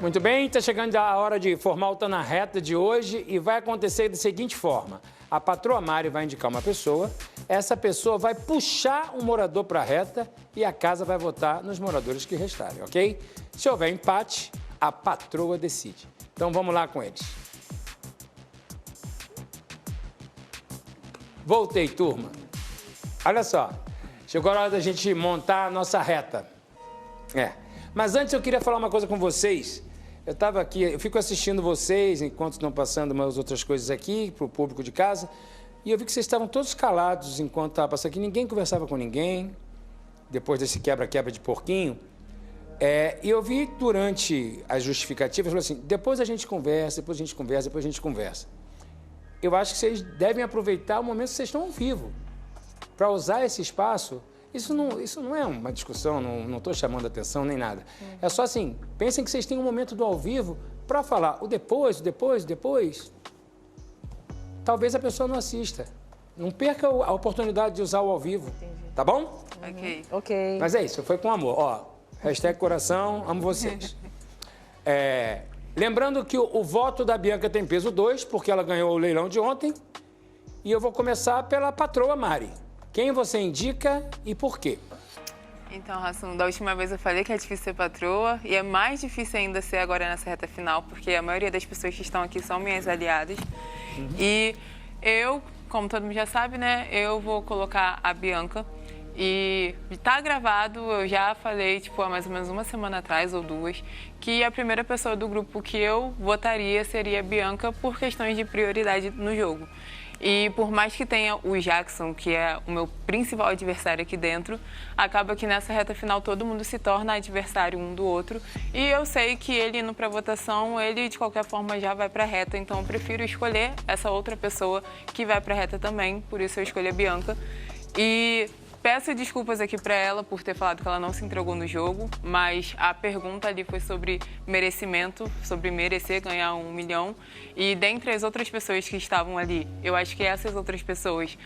Muito bem, está chegando a hora de formar o Tá na Reta de hoje e vai acontecer da seguinte forma. A patroa Mari vai indicar uma pessoa, essa pessoa vai puxar um morador para a reta e a casa vai votar nos moradores que restarem, ok? Se houver empate, a patroa decide. Então vamos lá com eles. Voltei, turma. Olha só, chegou a hora da gente montar a nossa reta. Mas antes eu queria falar uma coisa com vocês. Eu estava aqui, eu fico assistindo vocês enquanto estão passando umas outras coisas aqui para o público de casa. E eu vi que vocês estavam todos calados enquanto estava passando aqui. Ninguém conversava com ninguém, depois desse quebra-quebra de porquinho. E eu vi durante as justificativas, falou assim, depois a gente conversa, depois a gente conversa, depois a gente conversa. Eu acho que vocês devem aproveitar o momento que vocês estão ao vivo para usar esse espaço. Isso não é uma discussão, não estou chamando atenção nem nada. É só assim, pensem que vocês têm um momento do ao vivo para falar o depois. Talvez a pessoa não assista. Não perca a oportunidade de usar o ao vivo. Entendi. Tá bom? Ok. Mas é isso, foi com amor. Ó, hashtag coração, amo vocês. Lembrando que o voto da Bianca tem peso 2, porque ela ganhou o leilão de ontem. E eu vou começar pela patroa Mari. Quem você indica e por quê? Então, Rassum, da última vez eu falei que é difícil ser patroa e é mais difícil ainda ser agora nessa reta final, porque a maioria das pessoas que estão aqui são minhas aliadas. E eu, como todo mundo já sabe, né, eu vou colocar a Bianca. E tá gravado, eu já falei, há mais ou menos uma semana atrás ou duas, que a primeira pessoa do grupo que eu votaria seria a Bianca por questões de prioridade no jogo. E por mais que tenha o Jackson, que é o meu principal adversário aqui dentro, acaba que nessa reta final todo mundo se torna adversário um do outro. E eu sei que ele indo para votação, ele de qualquer forma já vai para a reta, então eu prefiro escolher essa outra pessoa que vai para a reta também, por isso eu escolhi a Bianca. E peço desculpas aqui para ela por ter falado que ela não se entregou no jogo, mas a pergunta ali foi sobre merecimento, sobre merecer ganhar 1 milhão. E dentre as outras pessoas que estavam ali, eu acho que essas outras pessoas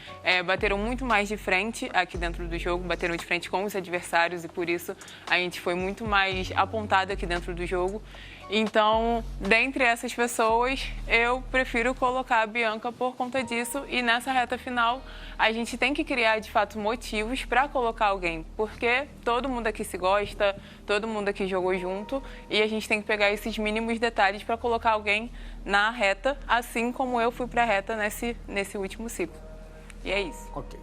bateram muito mais de frente aqui dentro do jogo, bateram de frente com os adversários e por isso a gente foi muito mais apontado aqui dentro do jogo. Então, dentre essas pessoas, eu prefiro colocar a Bianca por conta disso e nessa reta final a gente tem que criar, de fato, motivos para colocar alguém, porque todo mundo aqui se gosta, todo mundo aqui jogou junto e a gente tem que pegar esses mínimos detalhes para colocar alguém na reta, assim como eu fui para a reta nesse último ciclo. E é isso. Ok.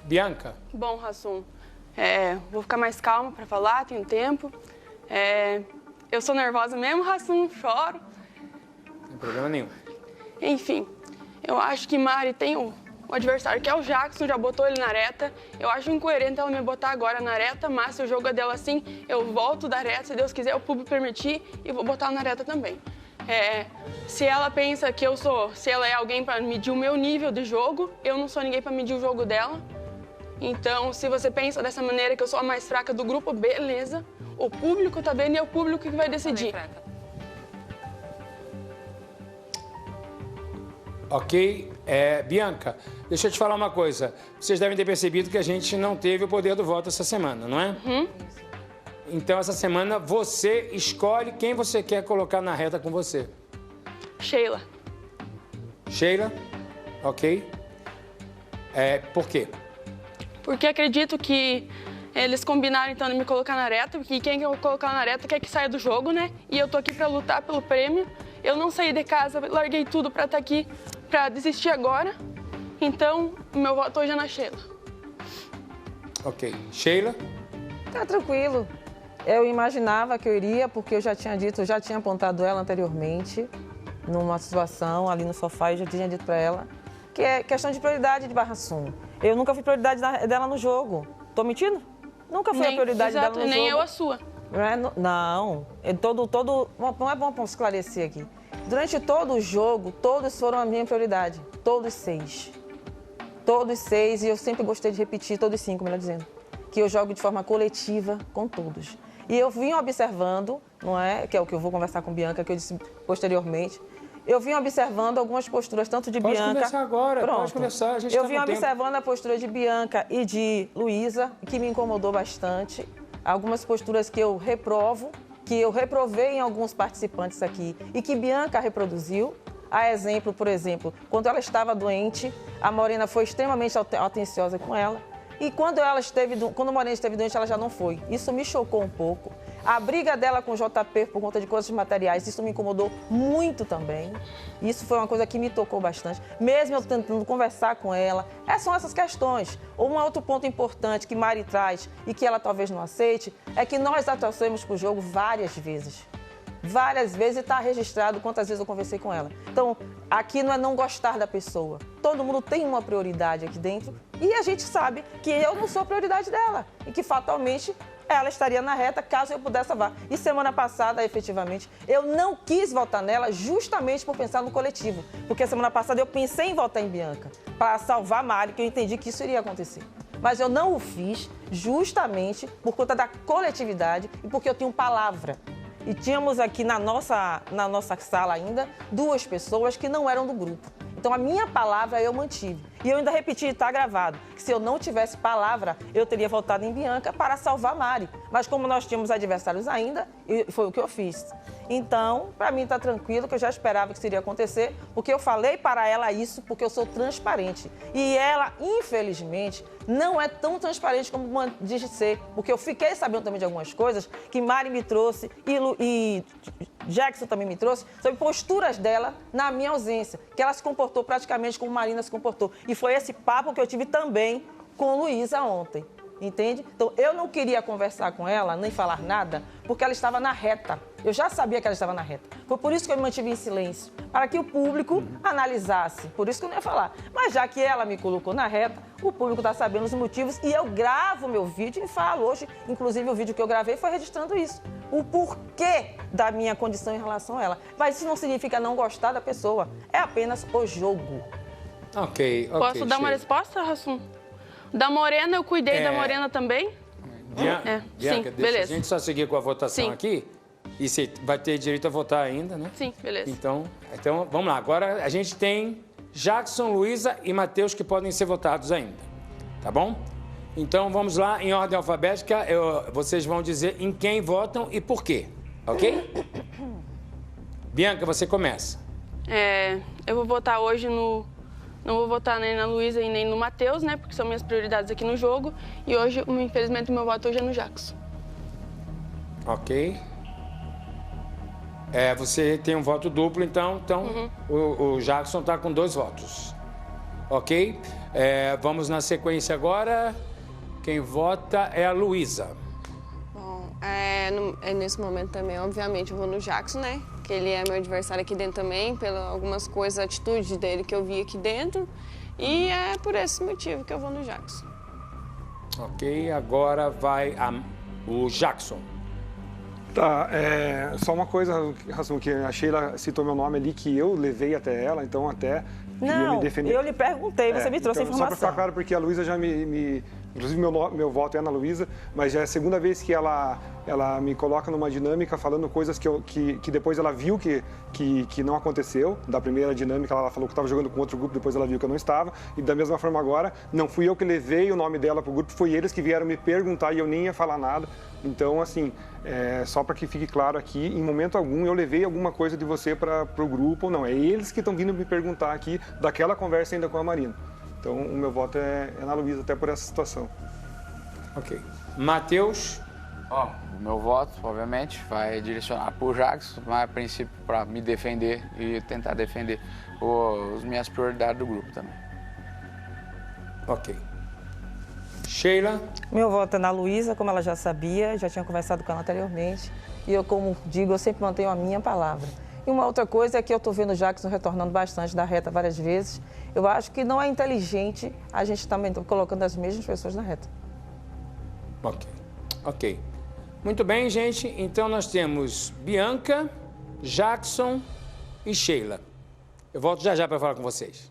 Bianca? Bom, Rassum, vou ficar mais calma para falar, tenho tempo. Eu sou nervosa mesmo, Rassum, choro. Não tem problema nenhum. Enfim, eu acho que Mari tem o adversário, que é o Jackson, já botou ele na reta. Eu acho incoerente ela me botar agora na reta, mas se o jogo é dela assim, eu volto da reta, se Deus quiser, o público permitir, e vou botar ela na reta também. Se ela pensa que se ela é alguém para medir o meu nível de jogo, eu não sou ninguém para medir o jogo dela. Então, se você pensa dessa maneira que eu sou a mais fraca do grupo, beleza. O público tá vendo e é o público que vai decidir. Ok. Bianca, deixa eu te falar uma coisa. Vocês devem ter percebido que a gente não teve o poder do voto essa semana, não é? Então, essa semana, você escolhe quem você quer colocar na reta com você. Sheila. Sheila? Ok. Por quê? Porque acredito que eles combinaram, então, de me colocar na reta, porque quem eu colocar na reta quer que saia do jogo, né? E eu tô aqui pra lutar pelo prêmio. Eu não saí de casa, larguei tudo pra estar aqui, pra desistir agora. Então, meu voto hoje é na Sheila. Ok. Sheila? Tá tranquilo. Eu imaginava que eu iria, porque eu já tinha apontado ela anteriormente, numa situação ali no sofá, e já tinha dito pra ela que é questão de prioridade de Barra-Sum. Eu nunca fui prioridade dela no jogo. Tô mentindo? Nunca fui a prioridade dela no jogo. Nem eu a sua. Não. Não é bom esclarecer aqui. Durante todo o jogo, todos foram a minha prioridade. Todos 6. Todos 6, e eu sempre gostei de repetir, todos 5, melhor dizendo, que eu jogo de forma coletiva com todos. E eu vim observando, não é? Que é o que eu vou conversar com Bianca, que eu disse posteriormente. Eu vim observando algumas posturas, tanto de Bianca... Pode conversar agora, Pronto. Pode conversar, a gente Eu vim observando a postura de Bianca e de Luísa, que me incomodou bastante. Algumas posturas que eu reprovo, que eu reprovei em alguns participantes aqui e que Bianca reproduziu. A exemplo, por exemplo, quando ela estava doente, a Morena foi extremamente atenciosa com ela. E quando a Morena esteve doente, ela já não foi. Isso me chocou um pouco. A briga dela com o JP por conta de coisas materiais, isso me incomodou muito também. Isso foi uma coisa que me tocou bastante. Mesmo eu tentando conversar com ela, são essas questões. Um outro ponto importante que Mari traz e que ela talvez não aceite, é que nós já trouxemos para o jogo várias vezes. Várias vezes, e está registrado quantas vezes eu conversei com ela. Então, aqui não é não gostar da pessoa. Todo mundo tem uma prioridade aqui dentro e a gente sabe que eu não sou a prioridade dela e que fatalmente ela estaria na reta caso eu pudesse salvar. E semana passada, efetivamente, eu não quis votar nela justamente por pensar no coletivo. Porque semana passada eu pensei em votar em Bianca para salvar Mari, que eu entendi que isso iria acontecer. Mas eu não o fiz justamente por conta da coletividade e porque eu tenho palavra. E tínhamos aqui na nossa sala ainda 2 pessoas que não eram do grupo. Então, a minha palavra eu mantive. E eu ainda repeti, está gravado, que se eu não tivesse palavra, eu teria votado em Bianca para salvar Mari. Mas como nós tínhamos adversários ainda, foi o que eu fiz. Então, para mim está tranquilo, que eu já esperava que isso iria acontecer, porque eu falei para ela isso, porque eu sou transparente. E ela, infelizmente, não é tão transparente como diz ser, porque eu fiquei sabendo também de algumas coisas que Mari me trouxe e Jackson também me trouxe, sobre posturas dela na minha ausência, que ela se comportou praticamente como Marina se comportou. E foi esse papo que eu tive também com Luísa ontem, entende? Então, eu não queria conversar com ela, nem falar nada, porque ela estava na reta. Eu já sabia que ela estava na reta. Foi por isso que eu me mantive em silêncio, para que o público analisasse. Por isso que eu não ia falar. Mas já que ela me colocou na reta, o público está sabendo os motivos e eu gravo meu vídeo e falo. Hoje, inclusive, o vídeo que eu gravei foi registrando isso. O porquê da minha condição em relação a ela. Mas isso não significa não gostar da pessoa. É apenas o jogo. Ok. Posso dar uma resposta, Rassum? Da Morena, eu cuidei da Morena também? Bianca, sim, deixa beleza. a gente só seguir com a votação Sim. aqui. E você vai ter direito a votar ainda, né? Sim, beleza. Então, vamos lá. Agora a gente tem Jackson, Luísa e Matheus que podem ser votados ainda. Tá bom? Então vamos lá, em ordem alfabética, vocês vão dizer em quem votam e por quê. Ok? Bianca, você começa. Eu vou votar hoje no... Não vou votar nem na Luísa e nem no Matheus, né? Porque são minhas prioridades aqui no jogo. E hoje, infelizmente, o meu voto hoje é no Jackson. Ok. Você tem um voto duplo, então o Jackson está com 2 votos. Ok? Vamos na sequência agora. Quem vota é a Luísa. Bom, nesse momento também, obviamente, eu vou no Jackson, né? Que ele é meu adversário aqui dentro também, pelas algumas coisas, atitudes dele que eu vi aqui dentro. E é por esse motivo que eu vou no Jackson. Ok, agora vai o Jackson. Tá, só uma coisa, Rassum, que a Sheila citou meu nome ali, que eu levei até ela, então até ia me defender. Eu lhe perguntei, você me trouxe a então, informação. Só para ficar claro, porque a Luísa já inclusive meu voto é na Luísa, mas já é a segunda vez que ela me coloca numa dinâmica falando coisas que depois ela viu que não aconteceu. Da primeira dinâmica ela falou que estava jogando com outro grupo, depois ela viu que eu não estava. E da mesma forma agora, não fui eu que levei o nome dela para o grupo, foi eles que vieram me perguntar e eu nem ia falar nada. Então, assim, só para que fique claro aqui, em momento algum eu levei alguma coisa de você para o grupo ou não. É eles que estão vindo me perguntar aqui daquela conversa ainda com a Marina. Então, o meu voto é na Luísa, até por essa situação. Ok. Matheus? O meu voto, obviamente, vai direcionar para o Jackson, mas a princípio para me defender e tentar defender as minhas prioridades do grupo também. Ok. Sheila? Meu voto é na Luísa, como ela já sabia, já tinha conversado com ela anteriormente. E eu, como digo, eu sempre mantenho a minha palavra. E uma outra coisa é que eu estou vendo o Jackson retornando bastante da reta várias vezes. Eu acho que não é inteligente a gente também colocando as mesmas pessoas na reta. Ok. Muito bem, gente. Então nós temos Bianca, Jackson e Sheila. Eu volto já para falar com vocês.